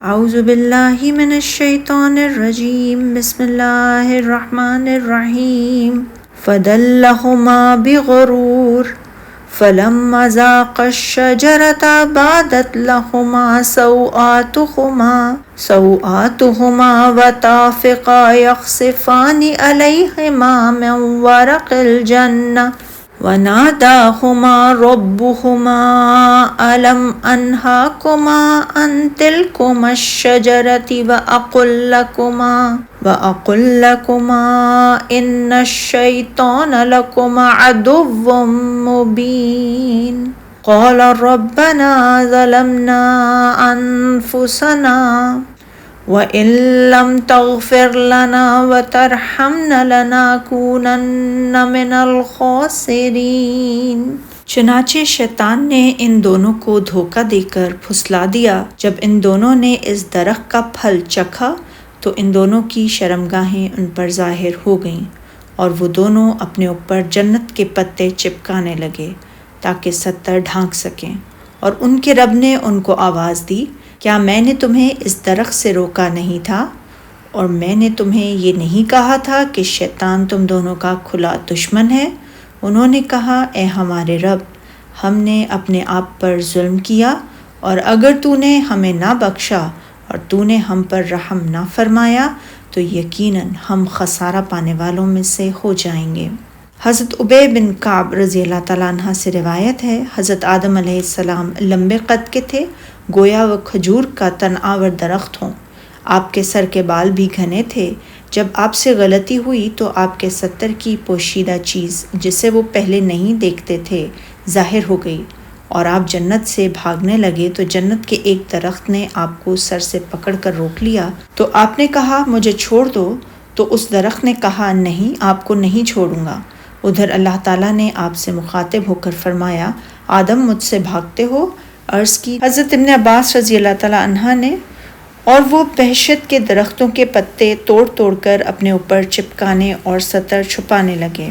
اعوذ باللہ من الشیطان الرجیم، بسم اللہ الرحمن الرحیم۔ فدلہما بغرور فلما ذاقا الشجرة بدت لہما سوآتہما وطافقا یخصفان علیہما من ورق الجنہ وناداہما ربہما ألم أنهاكما عن تلكما الشجرة وأقل لكما إن الشيطان لكما عدو مبين قال ربنا ظلمنا أنفسنا وَإِن لَّمْ تَغْفِرْ لَنَا وَتَرْحَمْنَا لَنَكُونَنَّ مِنَ الْخَاسِرِينَ۔ چنانچہ شیطان نے ان دونوں کو دھوکہ دے کر پھسلا دیا۔ جب ان دونوں نے اس درخت کا پھل چکھا تو ان دونوں کی شرمگاہیں ان پر ظاہر ہو گئیں، اور وہ دونوں اپنے اوپر جنت کے پتے چپکانے لگے تاکہ ستر ڈھانک سکیں۔ اور ان کے رب نے ان کو آواز دی، کیا میں نے تمہیں اس درخت سے روکا نہیں تھا؟ اور میں نے تمہیں یہ نہیں کہا تھا کہ شیطان تم دونوں کا کھلا دشمن ہے؟ انہوں نے کہا، اے ہمارے رب، ہم نے اپنے آپ پر ظلم کیا، اور اگر تو نے ہمیں نہ بخشا اور تو نے ہم پر رحم نہ فرمایا تو یقیناً ہم خسارہ پانے والوں میں سے ہو جائیں گے۔ حضرت ابی بن کعب رضی اللہ تعالیٰ عنہ سے روایت ہے، حضرت آدم علیہ السلام لمبے قد کے تھے، گویا وہ کھجور کا تن آور درخت ہوں۔ آپ کے سر کے بال بھی گھنے تھے۔ جب آپ سے غلطی ہوئی تو آپ کے ستر کی پوشیدہ چیز جسے وہ پہلے نہیں دیکھتے تھے ظاہر ہو گئی، اور آپ جنت سے بھاگنے لگے تو جنت کے ایک درخت نے آپ کو سر سے پکڑ کر روک لیا۔ تو آپ نے کہا، مجھے چھوڑ دو، تو اس درخت نے کہا، نہیں، آپ کو نہیں چھوڑوں گا۔ ادھر اللہ تعالیٰ نے آپ سے مخاطب ہو کر فرمایا، آدم مجھ سے بھاگتے ہو؟ عرض کی حضرت ابن عباس رضی اللہ تعالیٰ عنہ نے، اور وہ بہشت کے درختوں کے پتے توڑ توڑ کر اپنے اوپر چپکانے اور ستر چھپانے لگے۔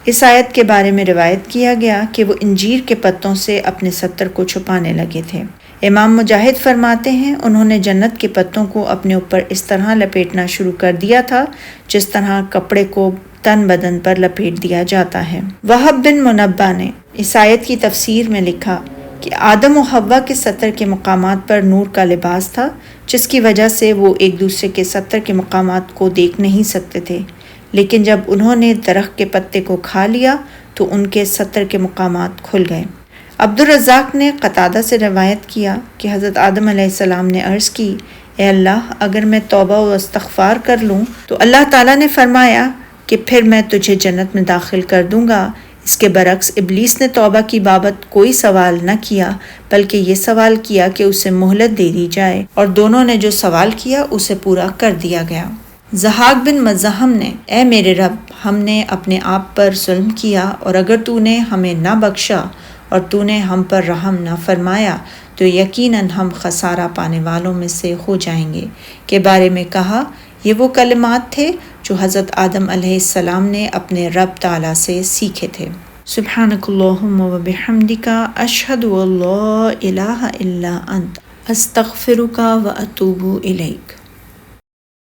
اس آیت کے بارے میں روایت کیا گیا کہ وہ انجیر کے پتوں سے اپنے ستر کو چھپانے لگے تھے۔ امام مجاہد فرماتے ہیں، انہوں نے جنت کے پتوں کو اپنے اوپر اس طرح لپیٹنا شروع کر دیا تھا جس طرح کپڑے کو تن بدن پر لپیٹ دیا جاتا ہے۔ وہب بن منبہ نے اس آیت کی تفسیر میں لکھا کہ آدم و حوا کے ستر کے مقامات پر نور کا لباس تھا، جس کی وجہ سے وہ ایک دوسرے کے ستر کے مقامات کو دیکھ نہیں سکتے تھے، لیکن جب انہوں نے درخت کے پتے کو کھا لیا تو ان کے ستر کے مقامات کھل گئے۔ عبدالرزاق نے قتادہ سے روایت کیا کہ حضرت آدم علیہ السلام نے عرض کی، اے اللہ، اگر میں توبہ و استغفار کر لوں تو اللہ تعالیٰ نے فرمایا کہ پھر میں تجھے جنت میں داخل کر دوں گا۔ اس کے برعکس ابلیس نے توبہ کی بابت کوئی سوال نہ کیا، بلکہ یہ سوال کیا کہ اسے مہلت دے دی جائے، اور دونوں نے جو سوال کیا اسے پورا کر دیا گیا۔ ضحاک بن مزاحم نے، اے میرے رب، ہم نے اپنے آپ پر ظلم کیا، اور اگر تو نے ہمیں نہ بخشا اور تو نے ہم پر رحم نہ فرمایا تو یقیناً ہم خسارہ پانے والوں میں سے ہو جائیں گے کے بارے میں کہا۔ یہ وہ کلمات تھے جو حضرت آدم علیہ السلام نے اپنے رب تعالیٰ سے سیکھے تھے۔ سبحانک اللہم و بحمدک، اشہد ان لا الہ الا انت، استغفرک و اتوب الیک۔